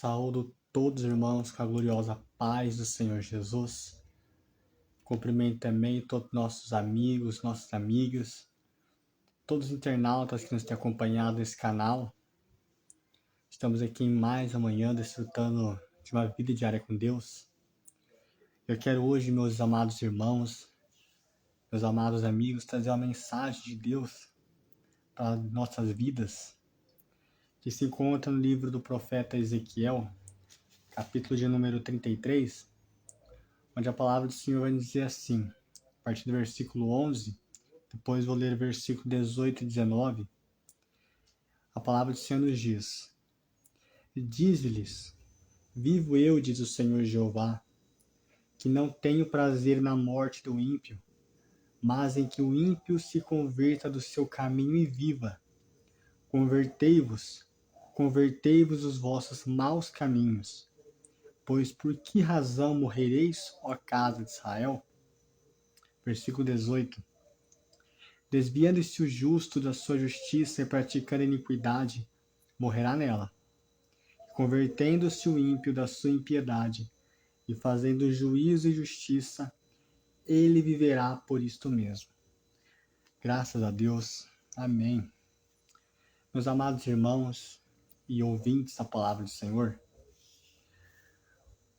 Saúdo todos os irmãos com a gloriosa paz do Senhor Jesus. Cumprimento também todos nossos amigos, nossas amigas, todos os internautas que nos têm acompanhado nesse canal. Estamos aqui em mais uma manhã desfrutando de uma vida diária com Deus. Eu quero hoje, meus amados irmãos, meus amados amigos, trazer uma mensagem de Deus para nossas vidas, que se encontra no livro do profeta Ezequiel, capítulo de número 33, onde a palavra do Senhor vai dizer assim, a partir do versículo 11, depois vou ler o versículo 18 e 19, a palavra do Senhor nos diz: Diz-lhes, vivo eu, diz o Senhor Jeová, que não tenho prazer na morte do ímpio, mas em que o ímpio se converta do seu caminho e viva. Convertei-vos os vossos maus caminhos. Pois por que razão morrereis, ó casa de Israel? Versículo 18. Desviando-se o justo da sua justiça e praticando a iniquidade, morrerá nela. Convertendo-se o ímpio da sua impiedade e fazendo juízo e justiça, ele viverá por isto mesmo. Graças a Deus. Amém. Meus amados irmãos e ouvintes da palavra do Senhor,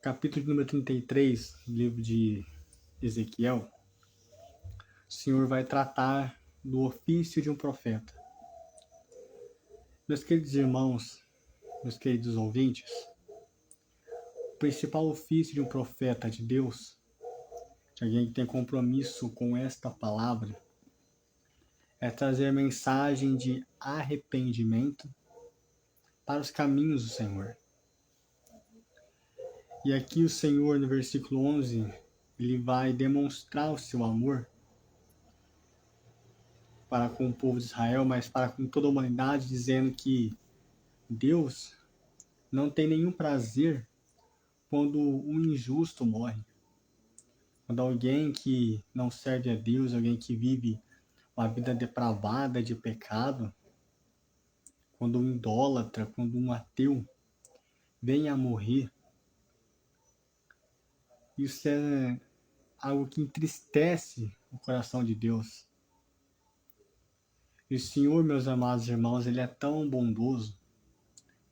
capítulo número 33 do livro de Ezequiel, o Senhor vai tratar do ofício de um profeta. Meus queridos irmãos, meus queridos ouvintes, o principal ofício de um profeta de Deus, de alguém que tem compromisso com esta palavra, é trazer mensagem de arrependimento para os caminhos do Senhor. E aqui o Senhor, no versículo 11, ele vai demonstrar o seu amor para com o povo de Israel, mas para com toda a humanidade, dizendo que Deus não tem nenhum prazer quando um injusto morre. Quando alguém que não serve a Deus, alguém que vive uma vida depravada de pecado, quando um idólatra, quando um ateu vem a morrer, isso é algo que entristece o coração de Deus. E o Senhor, meus amados irmãos, Ele é tão bondoso,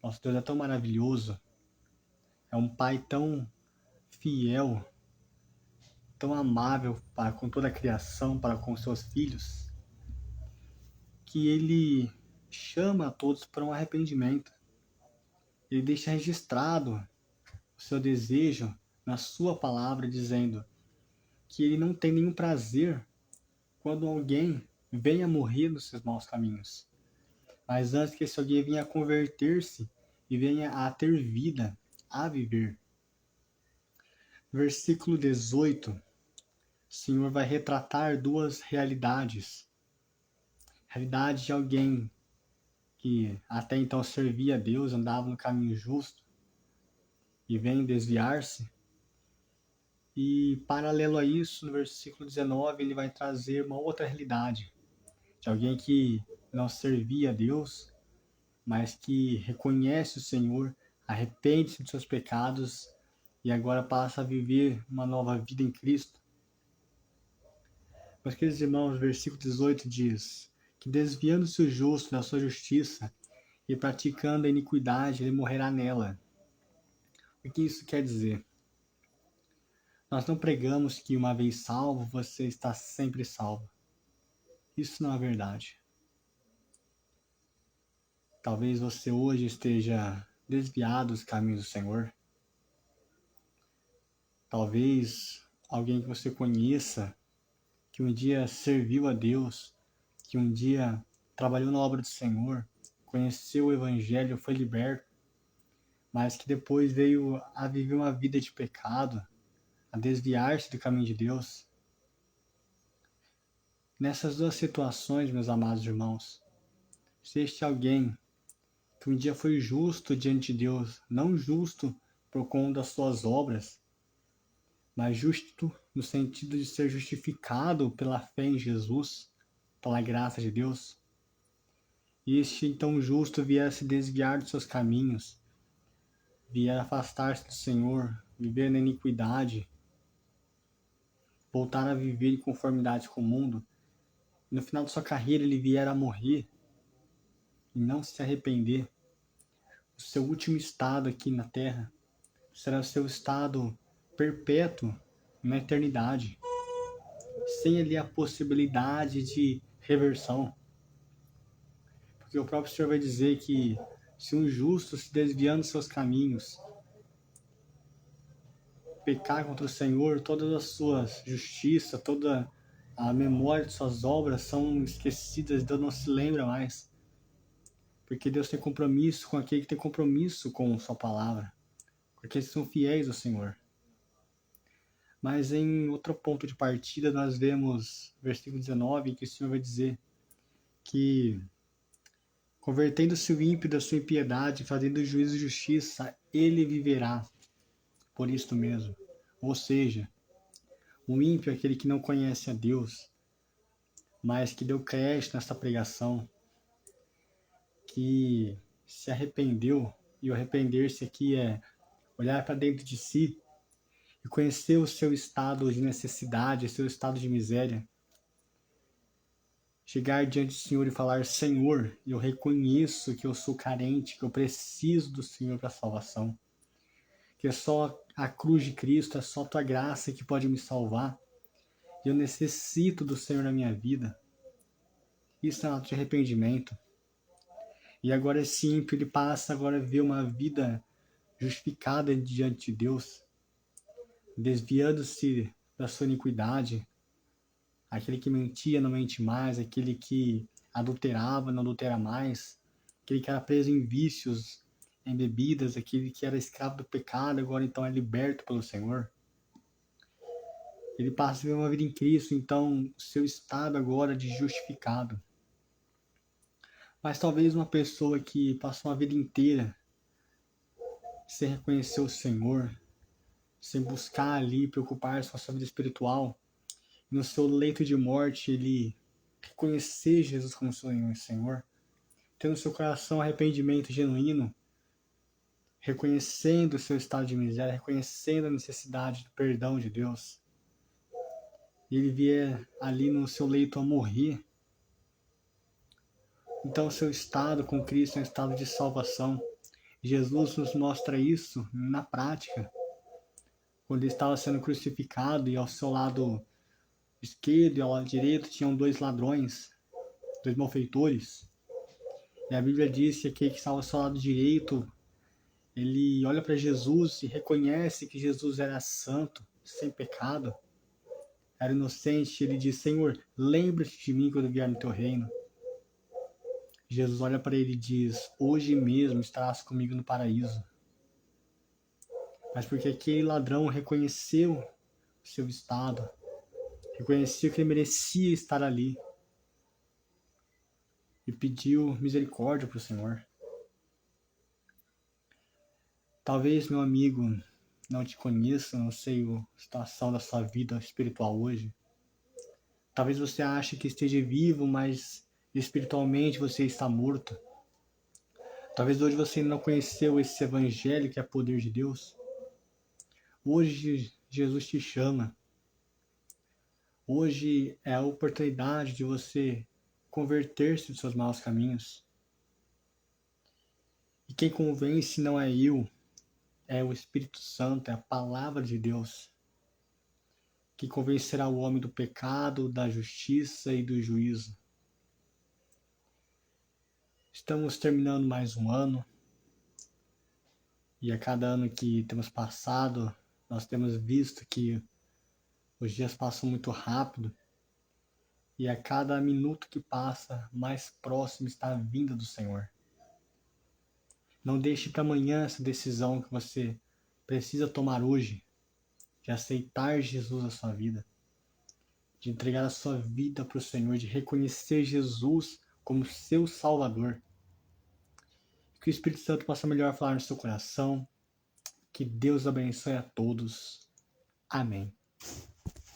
nosso Deus é tão maravilhoso, é um Pai tão fiel, tão amável para com toda a criação, para com seus filhos, que Ele chama a todos para um arrependimento. Ele deixa registrado o seu desejo na sua palavra, dizendo que Ele não tem nenhum prazer quando alguém venha morrer nos seus maus caminhos, mas antes que esse alguém venha a converter-se e venha a ter vida, a viver. Versículo 18, o Senhor vai retratar duas realidades. Realidade de alguém que até então servia a Deus, andava no caminho justo e vem desviar-se. E paralelo a isso, no versículo 19, ele vai trazer uma outra realidade de alguém que não servia a Deus, mas que reconhece o Senhor, arrepende-se de seus pecados e agora passa a viver uma nova vida em Cristo. Meus queridos irmãos, o versículo 18 diz que desviando-se o justo da sua justiça e praticando a iniquidade, ele morrerá nela. O que isso quer dizer? Nós não pregamos que uma vez salvo, você está sempre salvo. Isso não é verdade. Talvez você hoje esteja desviado dos caminhos do Senhor. Talvez alguém que você conheça, que um dia serviu a Deus, que um dia trabalhou na obra do Senhor, conheceu o Evangelho, foi liberto, mas que depois veio a viver uma vida de pecado, a desviar-se do caminho de Deus. Nessas duas situações, meus amados irmãos, se este alguém que um dia foi justo diante de Deus, não justo por conta das suas obras, mas justo no sentido de ser justificado pela fé em Jesus, pela graça de Deus, e este então justo vier a se desviar dos seus caminhos, vier afastar-se do Senhor, viver na iniquidade, voltar a viver em conformidade com o mundo, e no final de sua carreira ele vier a morrer e não se arrepender, o seu último estado aqui na terra será o seu estado perpétuo na eternidade, sem ali a possibilidade de reversão. Porque o próprio Senhor vai dizer que se um justo se desviando dos seus caminhos pecar contra o Senhor, todas as suas justiças, toda a memória de suas obras são esquecidas, Deus não se lembra mais. Porque Deus tem compromisso com aquele que tem compromisso com sua palavra, com aqueles que são fiéis ao Senhor. Mas em outro ponto de partida nós vemos versículo 19, em que o Senhor vai dizer que convertendo-se o ímpio da sua impiedade, fazendo juízo e justiça, ele viverá por isto mesmo. Ou seja, o ímpio é aquele que não conhece a Deus, mas que deu crédito nessa pregação, que se arrependeu, e o arrepender-se aqui é olhar para dentro de si e conhecer o seu estado de necessidade, o seu estado de miséria. Chegar diante do Senhor e falar: Senhor, eu reconheço que eu sou carente, que eu preciso do Senhor para a salvação, que é só a cruz de Cristo, é só a tua graça que pode me salvar, e eu necessito do Senhor na minha vida. Isso é um ato de arrependimento. E agora esse ímpio, ele passa agora a ver uma vida justificada diante de Deus, desviando-se da sua iniquidade. Aquele que mentia não mente mais, aquele que adulterava não adultera mais, aquele que era preso em vícios, em bebidas, aquele que era escravo do pecado, agora então é liberto pelo Senhor. Ele passa a viver uma vida em Cristo, então seu estado agora de justificado. Mas talvez uma pessoa que passou uma vida inteira sem reconhecer o Senhor, sem buscar ali, preocupar-se com a sua vida espiritual, no seu leito de morte ele reconhecer Jesus como seu Senhor, tendo no seu coração arrependimento genuíno, reconhecendo o seu estado de miséria, reconhecendo a necessidade do perdão de Deus, e ele vier ali no seu leito a morrer, então o seu estado com Cristo é um estado de salvação. Jesus nos mostra isso na prática, quando ele estava sendo crucificado e ao seu lado esquerdo e ao lado direito tinham dois ladrões, dois malfeitores. E a Bíblia diz que aquele que estava ao seu lado direito, ele olha para Jesus e reconhece que Jesus era santo, sem pecado, era inocente. Ele diz: Senhor, lembra-te de mim quando vier no teu reino. Jesus olha para ele e diz: hoje mesmo estarás comigo no paraíso. Mas porque aquele ladrão reconheceu o seu estado, reconheceu que ele merecia estar ali e pediu misericórdia para o Senhor. Talvez, meu amigo, não te conheça, não sei a situação da sua vida espiritual hoje. Talvez você ache que esteja vivo, mas espiritualmente você está morto. Talvez hoje você não conheceu esse evangelho que é poder de Deus. Hoje Jesus te chama. Hoje é a oportunidade de você converter-se dos seus maus caminhos. E quem convence não é eu, é o Espírito Santo, é a palavra de Deus, que convencerá o homem do pecado, da justiça e do juízo. Estamos terminando mais um ano, e a cada ano que temos passado, nós temos visto que os dias passam muito rápido, e a cada minuto que passa, mais próximo está a vinda do Senhor. Não deixe para amanhã essa decisão que você precisa tomar hoje, de aceitar Jesus na sua vida, de entregar a sua vida para o Senhor, de reconhecer Jesus como seu Salvador. Que o Espírito Santo possa melhor falar no seu coração. Que Deus abençoe a todos. Amém.